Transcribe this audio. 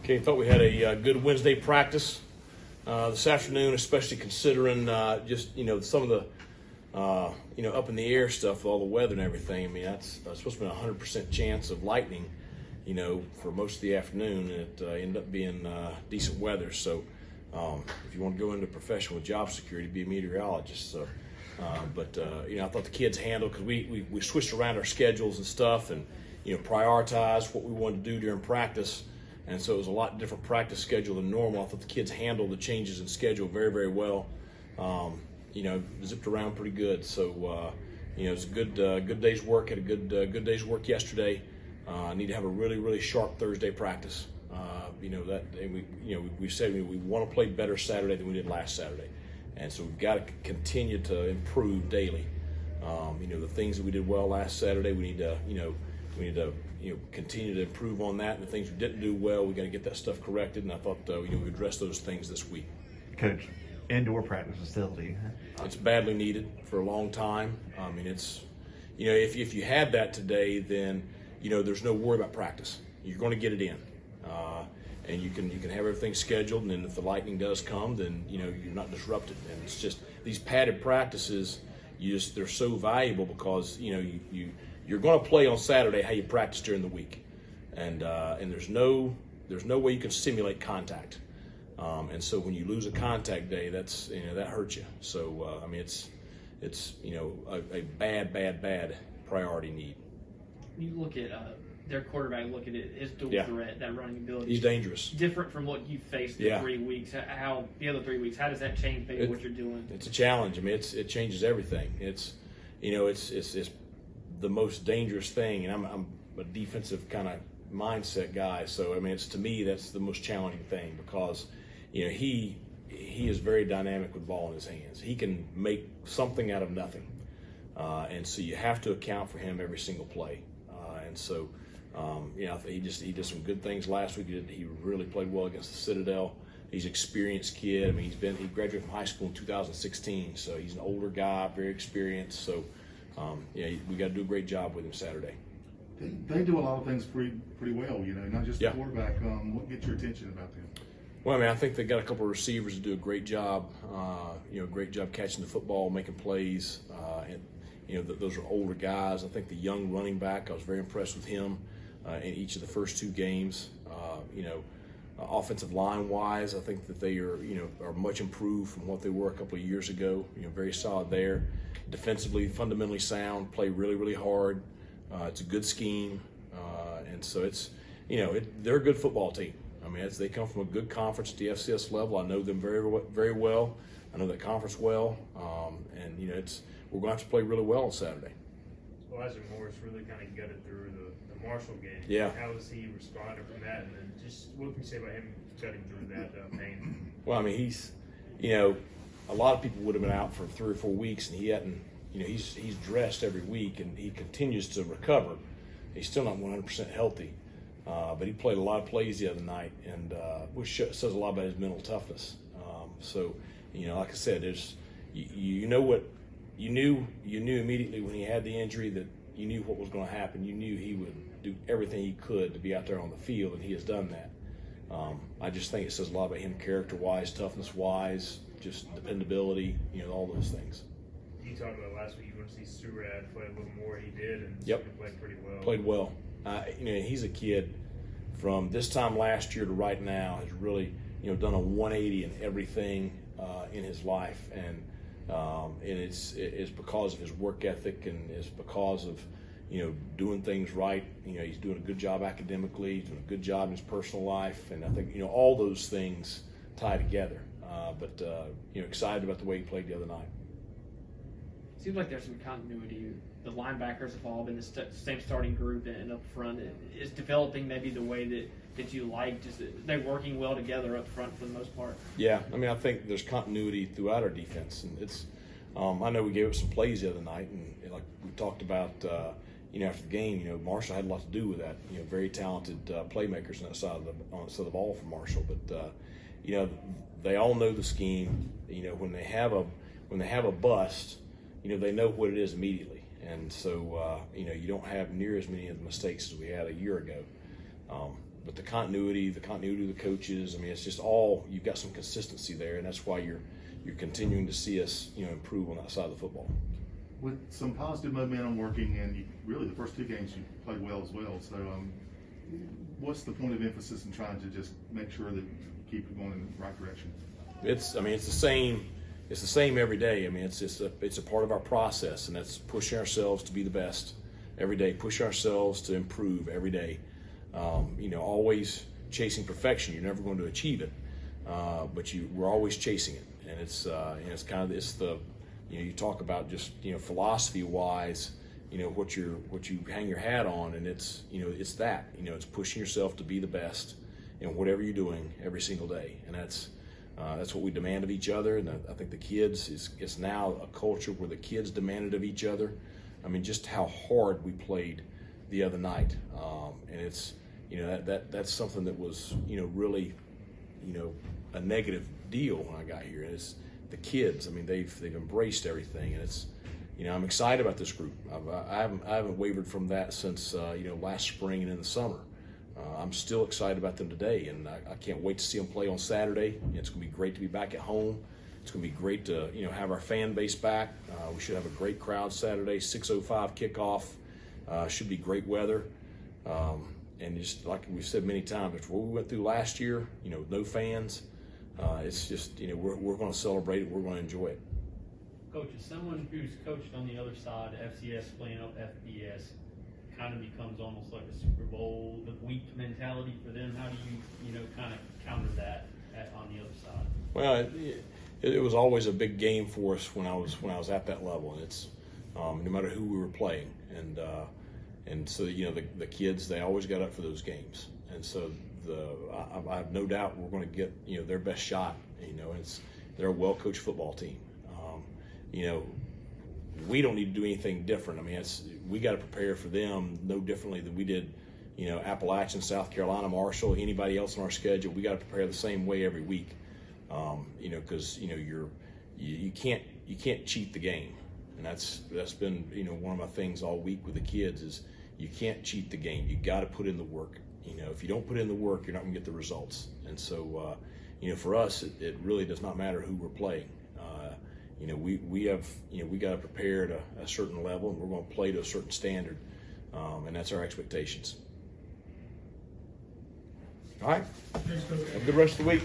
Okay, thought we had a good Wednesday practice this afternoon, especially considering just some of the up in the air stuff with all the weather and everything. I mean, that's supposed to be a 100% chance of lightning, for most of the afternoon, and it ended up being decent weather. So if you want to go into profession with job security, be a meteorologist. So, I thought the kids handled, because we switched around our schedules and stuff, and prioritized what we wanted to do during practice. And so it was a lot different practice schedule than normal. I thought the kids handled the changes in schedule very, very well. Zipped around pretty good. So, it was a good day's work. Had a good day's work yesterday. I need to have a really, really sharp Thursday practice. We said we want to play better Saturday than we did last Saturday. And so we've got to continue to improve daily. The things that we did well last Saturday, we need to continue to improve on that. And the things we didn't do well, we got to get that stuff corrected. And I thought we addressed those things this week. Coach, indoor practice facility. It's badly needed for a long time. I mean, it's if you had that today, then there's no worry about practice. You're going to get it in, and you can have everything scheduled. And then if the lightning does come, then you're not disrupted. And it's just these padded practices. They're so valuable because you're going to play on Saturday how you practice during the week, and there's no way you can simulate contact, and so when you lose a contact day, that hurts you. So it's a bad priority need. You look at their quarterback. Look at it, his dual threat, that running ability. He's dangerous. Different from what you faced the 3 weeks. How the other 3 weeks? How does that change maybe what you're doing? It's a challenge. I mean, it changes everything. It's the most dangerous thing, and I'm a defensive kind of mindset guy. So I mean, to me that's the most challenging thing, because he is very dynamic with the ball in his hands. He can make something out of nothing, and so you have to account for him every single play. And so he did some good things last week. He really played well against the Citadel. He's an experienced kid. I mean, he graduated from high school in 2016, so he's an older guy, very experienced. So we got to do a great job with him Saturday. They do a lot of things pretty well, not just the quarterback. What gets your attention about them? Well, I mean, I think they got a couple of receivers that do a great job. Great job catching the football, making plays. Those are older guys. I think the young running back, I was very impressed with him in each of the first 2 games. Offensive line wise, I think that they are much improved from what they were a couple of years ago. Very solid there. Defensively, fundamentally sound, play really, really hard. It's a good scheme, and so they're a good football team. I mean, they come from a good conference at the FCS level. I know them very, very well. I know that conference well, and we're going to have to play really well on Saturday. Well, Isaac Morris really kind of gutted through the Marshall game. Yeah. How has he responded from that? And then just what can you say about him gutting through that pain? Well, I mean, he's, a lot of people would have been out for 3 or 4 weeks, and he hadn't, he's dressed every week, and he continues to recover. He's still not 100% healthy, but he played a lot of plays the other night, and which says a lot about his mental toughness. Like I said, you knew immediately when he had the injury that you knew what was going to happen. You knew he would do everything he could to be out there on the field, and he has done that. I just think it says a lot about him character-wise, toughness-wise, just dependability, all those things. You talked about last week, you want to see Surratt play a little more. He did, and played pretty well. Played well. He's a kid from this time last year to right now has really, done a 180 in everything in his life, and it's because of his work ethic, and it's because of doing things right. He's doing a good job academically, he's doing a good job in his personal life, and I think all those things tie together. Excited about the way he played the other night. Seems like there's some continuity. The linebackers have all been the same starting group, and up front is developing maybe the way that you like. Just they're working well together up front for the most part. Yeah, I mean, I think there's continuity throughout our defense, and it's. I know we gave up some plays the other night, and like we talked about, after the game, Marshall had a lot to do with that. Very talented playmakers on that side of the ball for Marshall, but they all know the scheme. When they have a bust, they know what it is immediately. And so, you don't have near as many of the mistakes as we had a year ago. but the continuity of the coaches. I mean, it's just all, you've got some consistency there, and that's why you're continuing to see us, improve on that side of the football. With some positive momentum working, and really the first 2 games you played well as well. So, what's the point of emphasis in trying to just make sure that you keep it going in the right direction? It's the same. It's the same every day. I mean, it's a part of our process, and that's pushing ourselves to be the best every day. Push ourselves to improve every day. Always chasing perfection. You're never going to achieve it, but we're always chasing it, and it's the you talk about just philosophy wise, what you hang your hat on, and it's it's pushing yourself to be the best in whatever you're doing every single day, and that's what we demand of each other. And I think the kids, it's now a culture where the kids demand it of each other. I mean, just how hard we played the other night, and it's that's something that was really a negative deal when I got here. And it's the kids. I mean, they've embraced everything, and it's I'm excited about this group. I haven't wavered from that since last spring and in the summer. I'm still excited about them today, and I can't wait to see them play on Saturday. It's going to be great to be back at home. It's going to be great to have our fan base back. We should have a great crowd Saturday. 6:05 kickoff. Should be great weather. And just like we've said many times, after what we went through last year, no fans. It's just we're going to celebrate it. We're going to enjoy it. Coach, as someone who's coached on the other side, FCS playing up FBS, kind of becomes almost like a Super Bowl week mentality for them. How do you kind of counter that on the other side? Well, it was always a big game for us when I was at that level, and it's no matter who we were playing, and so the kids, they always got up for those games, and so I have no doubt we're going to get their best shot. They're a well coached football team. We don't need to do anything different. I mean, we got to prepare for them no differently than we did, Appalachian, South Carolina, Marshall, anybody else on our schedule. We got to prepare the same way every week, because you can't cheat the game, and that's been one of my things all week with the kids is you can't cheat the game. You got to put in the work. If you don't put in the work, you're not going to get the results. And so, for us, it really does not matter who we're playing. We got to prepare at a certain level, and we're going to play to a certain standard, and that's our expectations. All right. Have a good rest of the week.